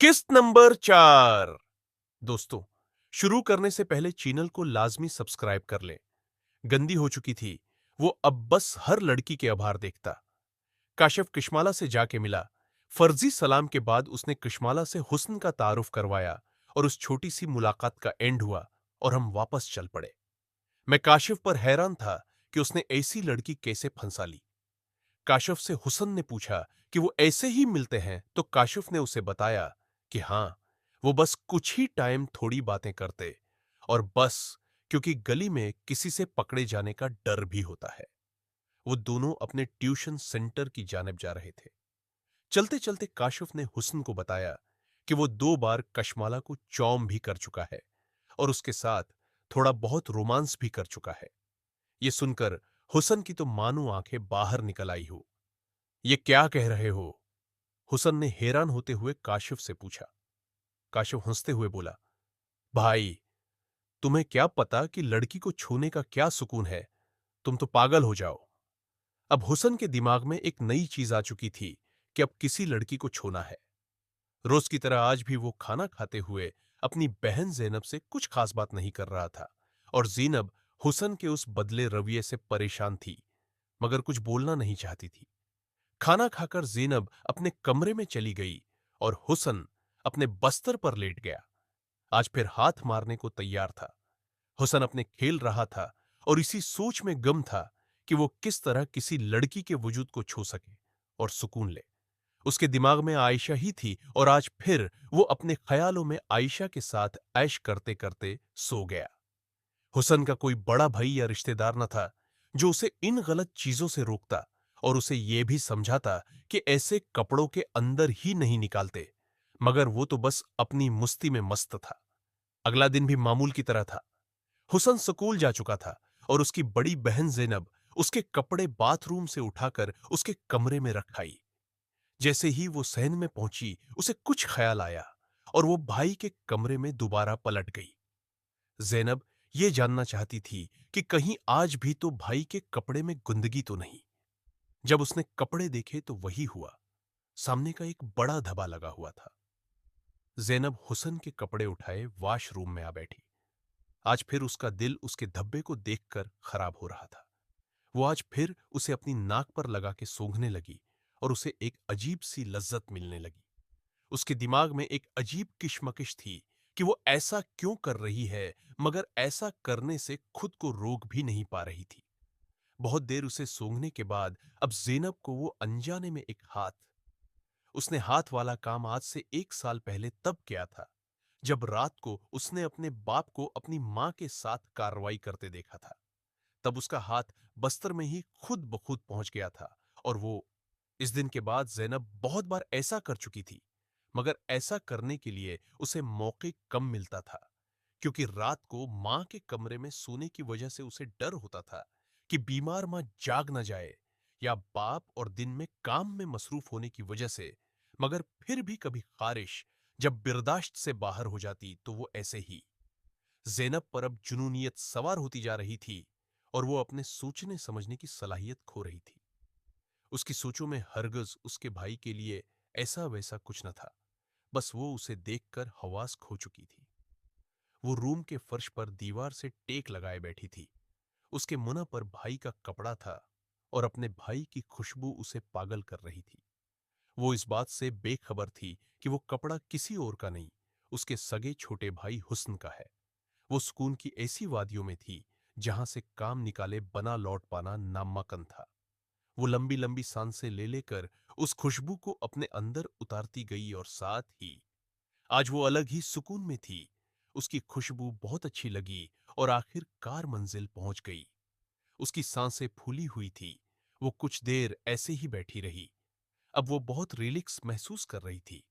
किस्त नंबर 4। दोस्तों, शुरू करने से पहले चैनल को लाजमी सब्सक्राइब कर लें। गंदी हो चुकी थी, वो अब बस हर लड़की के आभार देखता। काशिफ किश्माला से जाके मिला। फर्जी सलाम के बाद उसने किश्माला से हुस्न का तारुफ करवाया और उस छोटी सी मुलाकात का एंड हुआ और हम वापस चल पड़े। मैं काशिफ पर हैरान था कि उसने ऐसी लड़की कैसे फंसा ली। काशिफ से हुसन ने पूछा कि वो ऐसे ही मिलते हैं, तो काशिफ ने उसे बताया कि हां, वो बस कुछ ही टाइम थोड़ी बातें करते और बस क्योंकि गली में किसी से पकड़े जाने का डर भी होता है। वो दोनों अपने ट्यूशन सेंटर की जानिब जा रहे थे। चलते चलते काशिफ ने हुस्न को बताया कि वो 2 बार कशमाला को चौम भी कर चुका है और उसके साथ थोड़ा बहुत रोमांस भी कर चुका है। ये सुनकर हुसन की तो मानो आंखें बाहर निकल आई हो। ये क्या कह रहे हो? हुसन ने हैरान होते हुए काशिफ से पूछा। काशिफ हंसते हुए बोला, भाई, तुम्हें क्या पता कि लड़की को छूने का क्या सुकून है? तुम तो पागल हो जाओ। अब हुसन के दिमाग में एक नई चीज आ चुकी थी कि अब किसी लड़की को छूना है। रोज की तरह आज भी वो खाना खाते हुए अपनी बहन ज़ैनब से कुछ खास बात नहीं कर रहा था और ज़ैनब हुसन के उस बदले रवैये से परेशान थी, मगर कुछ बोलना नहीं चाहती थी। खाना खाकर ज़ैनब अपने कमरे में चली गई और हुसन अपने बस्तर पर लेट गया। आज फिर हाथ मारने को तैयार था। हुसन अपने खेल रहा था और इसी सोच में गम था कि वो किस तरह किसी लड़की के वजूद को छू सके और सुकून ले। उसके दिमाग में आयशा ही थी और आज फिर वो अपने ख्यालों में आयशा के साथ ऐश करते करते सो गया। हुसन का कोई बड़ा भाई या रिश्तेदार न था जो उसे इन गलत चीजों से रोकता और उसे यह भी समझाता कि ऐसे कपड़ों के अंदर ही नहीं निकालते, मगर वो तो बस अपनी मुस्ती में मस्त था। अगला दिन भी मामूल की तरह था। हुसन स्कूल जा चुका था और उसकी बड़ी बहन ज़ैनब उसके कपड़े बाथरूम से उठाकर उसके कमरे में रख आई। जैसे ही वो सहन में पहुंची, उसे कुछ ख्याल आया और वो भाई के कमरे में दोबारा पलट गई। ज़ैनब ये जानना चाहती थी कि कहीं आज भी तो भाई के कपड़े में गुंदगी तो नहीं। जब उसने कपड़े देखे तो वही हुआ। सामने का एक बड़ा धब्बा लगा हुआ था। ज़ैनब हुसन के कपड़े उठाए वॉशरूम में आ बैठी। आज फिर उसका दिल उसके धब्बे को देखकर खराब हो रहा था। वो आज फिर उसे अपनी नाक पर लगा के सूंघने लगी और उसे एक अजीब सी लज्जत मिलने लगी। उसके दिमाग में एक अजीब किशमकिश थी कि वो ऐसा क्यों कर रही है, मगर ऐसा करने से खुद को रोक भी नहीं पा रही थी। बहुत देर उसे सूंघने के बाद अब ज़ैनब को वो अनजाने में एक हाथ, उसने हाथ वाला काम आज से 1 साल पहले तब किया था, जब रात को उसने अपने बाप को अपनी मां के साथ कार्रवाई करते देखा था। तब उसका हाथ बस्तर में ही खुद ब खुद पहुंच गया था और वो इस दिन के बाद ज़ैनब बहुत बार ऐसा कर चुकी थी, मगर ऐसा करने के लिए उसे मौके कम मिलता था, क्योंकि रात को मां के कमरे में सोने की वजह से उसे डर होता था कि बीमार मां जाग न जाए, या बाप और दिन में काम में मसरूफ होने की वजह से। मगर फिर भी कभी खारिश जब बिरदाश्त से बाहर हो जाती तो वो ऐसे ही। ज़ैनब पर अब जुनूनियत सवार होती जा रही थी और वो अपने सोचने समझने की सलाहियत खो रही थी। उसकी सोचों में हरगिज उसके भाई के लिए ऐसा वैसा कुछ न था। बस वो उसे देखकर हवास खो चुकी थी। वो रूम के फर्श पर दीवार से टेक लगाए बैठी थी। उसके मुंह पर भाई का कपड़ा था और अपने भाई की खुशबू उसे पागल कर रही थी। वो इस बात से बेखबर थी कि वो कपड़ा किसी और का नहीं, उसके सगे छोटे भाई हुस्न का है। वो सुकून की ऐसी वादियों में थी जहां से काम निकाले बना लौट पाना नामाकन था। वो लंबी लंबी सांसें ले लेकर उस खुशबू को अपने अंदर उतारती गई और साथ ही आज वो अलग ही सुकून में थी। उसकी खुशबू बहुत अच्छी लगी और आखिरकार मंजिल पहुंच गई। उसकी सांसें फूली हुई थी। वो कुछ देर ऐसे ही बैठी रही। अब वो बहुत रिलैक्स महसूस कर रही थी।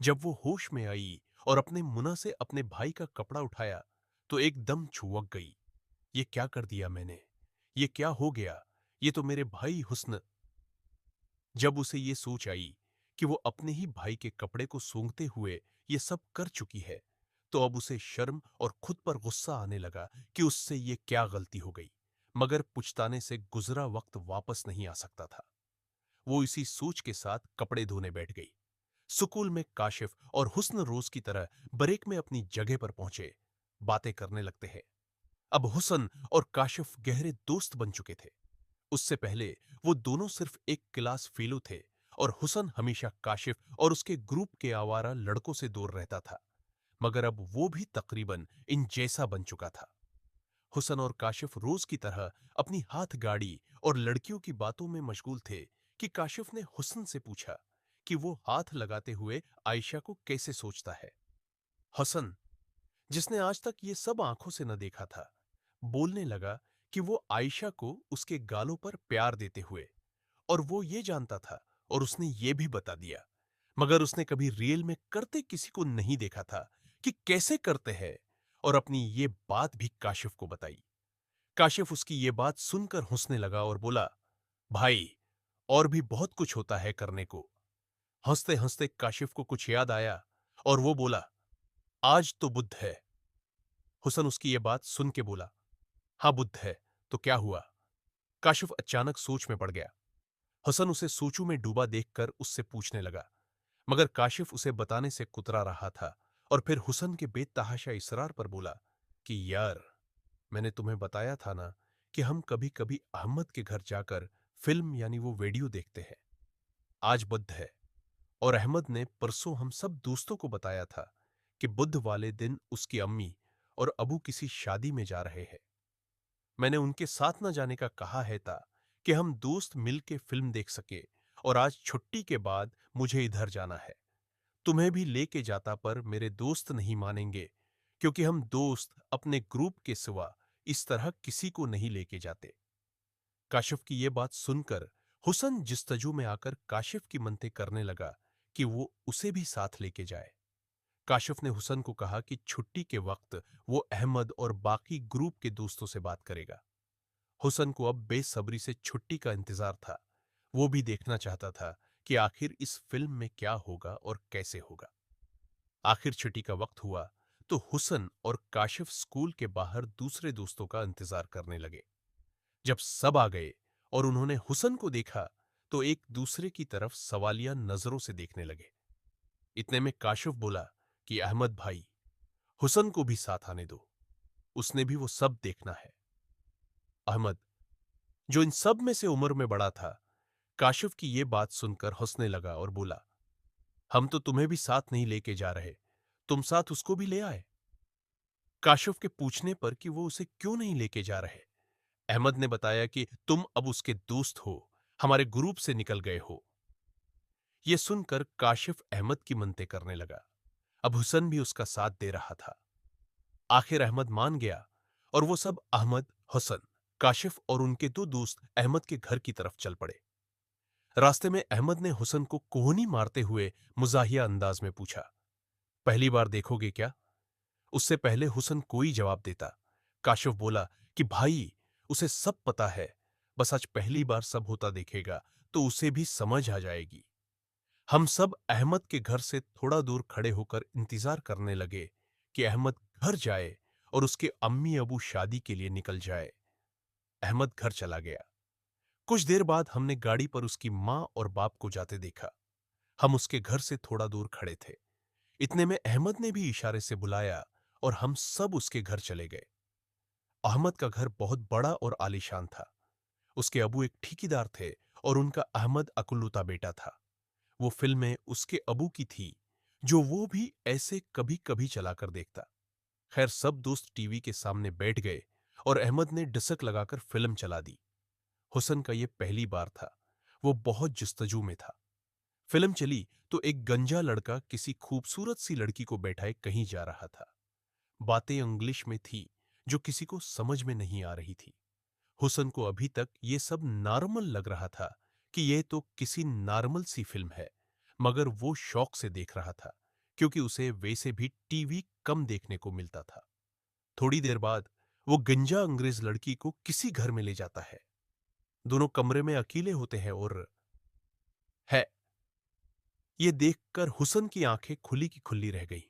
जब वो होश में आई और अपने मुंह से अपने भाई का कपड़ा उठाया तो एकदम छुवक गई। ये क्या कर दिया मैंने? ये क्या हो गया? ये तो मेरे भाई हुस्न। जब उसे ये सोच आई कि वो अपने ही भाई के कपड़े को सूंघते हुए ये सब कर चुकी है, तो अब उसे शर्म और खुद पर गुस्सा आने लगा कि उससे ये क्या गलती हो गई। मगर पुछताने से गुजरा वक्त वापस नहीं आ सकता था। वो इसी सोच के साथ कपड़े धोने बैठ गई। सुकूल में काशिफ और हुस्न रोज की तरह ब्रेक में अपनी जगह पर पहुंचे, बातें करने लगते हैं। अब हुसन और काशिफ गहरे दोस्त बन चुके थे। उससे पहले वो दोनों सिर्फ एक क्लास फेलो थे और हुसन हमेशा काशिफ और उसके ग्रुप के आवारा लड़कों से दूर रहता था। मगर अब वो भी तकरीबन इन जैसा बन चुका था। हुसन और काशिफ रोज की तरह अपनी हाथ गाड़ी और लड़कियों की बातों में मशगूल थे कि काशिफ ने हुसन से पूछा कि वो हाथ लगाते हुए आयशा को कैसे सोचता है। हुसन, जिसने आज तक ये सब आंखों से न देखा था, बोलने लगा कि वो आयशा को उसके गालों पर प्यार देते हुए, और वो ये जानता था और उसने ये भी बता दिया, मगर उसने कभी रियल में करते किसी को नहीं देखा था कि कैसे करते हैं, और अपनी ये बात भी काशिफ को बताई। काशिफ उसकी ये बात सुनकर हंसने लगा और बोला, भाई, और भी बहुत कुछ होता है करने को। हंसते हंसते काशिफ को कुछ याद आया और वो बोला, आज तो बुध है। हुसन उसकी ये बात सुन के बोला, हाँ बुध है, तो क्या हुआ? काशिफ अचानक सोच में पड़ गया। हुसन उसे सोचों में डूबा देखकर उससे पूछने लगा, मगर काशिफ उसे बताने से कुतरा रहा था, और फिर हुसन के बेतहाशा इसरार पर बोला कि यार, मैंने तुम्हें बताया था ना कि हम कभी कभी अहमद के घर जाकर फिल्म यानी वो वीडियो देखते हैं। आज बुध है, और अहमद ने परसों हम सब दोस्तों को बताया था कि बुध वाले दिन उसकी अम्मी और अबू किसी शादी में जा रहे हैं। मैंने उनके साथ न जाने का कहा है था कि हम दोस्त मिल के फिल्म देख सके, और आज छुट्टी के बाद मुझे इधर जाना है। तुम्हें भी लेके जाता पर मेरे दोस्त नहीं मानेंगे, क्योंकि हम दोस्त अपने ग्रुप के सिवा इस तरह किसी को नहीं लेके जाते। काशिफ की ये बात सुनकर हुसन जिस्तजू में आकर काशिफ की मनते करने लगा कि वो उसे भी साथ लेके जाए। काशिफ ने हुसन को कहा कि छुट्टी के वक्त वो अहमद और बाकी ग्रुप के दोस्तों से बात करेगा। हुसन को अब बेसब्री से छुट्टी का इंतजार था। वो भी देखना चाहता था कि आखिर इस फिल्म में क्या होगा और कैसे होगा। आखिर छुट्टी का वक्त हुआ तो हुसन और काशिफ स्कूल के बाहर दूसरे दोस्तों का इंतजार करने लगे। जब सब आ गए और उन्होंने हुसन को देखा, तो एक दूसरे की तरफ सवालिया नजरों से देखने लगे। इतने में काशिफ बोला कि अहमद भाई, हुसन को भी साथ आने दो, उसने भी वो सब देखना है। अहमद, जो इन सब में से उम्र में बड़ा था, काशिफ की ये बात सुनकर हंसने लगा और बोला, हम तो तुम्हें भी साथ नहीं लेके जा रहे, तुम साथ उसको भी ले आए। काशिफ के पूछने पर कि वो उसे क्यों नहीं लेके जा रहे, अहमद ने बताया कि तुम अब उसके दोस्त हो, हमारे ग्रुप से निकल गए हो। यह सुनकर काशिफ अहमद की मनते करने लगा। अब हुसन भी उसका साथ दे रहा था। आखिर अहमद मान गया और वो सब अहमद, हुसन, काशिफ और उनके दो दोस्त अहमद के घर की तरफ चल पड़े। रास्ते में अहमद ने हुसन को कोहनी मारते हुए मुजाहिया अंदाज में पूछा, पहली बार देखोगे क्या? उससे पहले हुसन कोई जवाब देता, काशिफ बोला कि भाई, उसे सब पता है, बस आज पहली बार सब होता देखेगा तो उसे भी समझ आ जाएगी। हम सब अहमद के घर से थोड़ा दूर खड़े होकर इंतजार करने लगे कि अहमद घर जाए और उसके अम्मी अबू शादी के लिए निकल जाए। अहमद घर चला गया। कुछ देर बाद हमने गाड़ी पर उसकी मां और बाप को जाते देखा। हम उसके घर से थोड़ा दूर खड़े थे। इतने में अहमद ने भी इशारे से बुलाया और हम सब उसके घर चले गए। अहमद का घर बहुत बड़ा और आलीशान था। उसके अबू एक ठेकेदार थे और उनका अहमद अकुल्लुता बेटा था। वो फिल्में उसके अबू की थी, जो वो भी ऐसे कभी कभी चलाकर देखता। खैर, सब दोस्त टीवी के सामने बैठ गए और अहमद ने डिसक लगाकर फिल्म चला दी। हुसन का ये पहली बार था। वो बहुत जुस्तजू में था। फिल्म चली तो एक गंजा लड़का किसी खूबसूरत सी लड़की को बैठाए कहीं जा रहा था। बातें इंग्लिश में थी जो किसी को समझ में नहीं आ रही थी। हुसन को अभी तक ये सब नॉर्मल लग रहा था कि यह तो किसी नॉर्मल सी फिल्म है, मगर वो शौक से देख रहा था क्योंकि उसे वैसे भी टीवी कम देखने को मिलता था। थोड़ी देर बाद वो गंजा अंग्रेज लड़की को किसी घर में ले जाता है। दोनों कमरे में अकेले होते हैं और है, ये देखकर हुसन की आंखें खुली की खुली रह गई।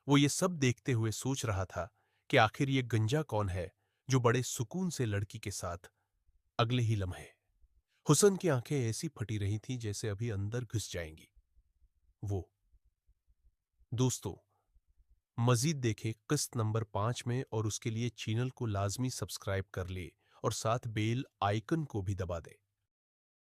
वो ये सब देखते हुए सोच रहा था कि आखिर ये गंजा कौन है जो बड़े सुकून से लड़की के साथ। अगले ही लम्हे हुसन की आंखें ऐसी फटी रही थीं जैसे अभी अंदर घुस जाएंगी। वो। दोस्तों, मजीद देखें किस्त नंबर 5 में और उसके लिए चैनल को लाजमी सब्सक्राइब कर ले और साथ बेल आइकन को भी दबा दे।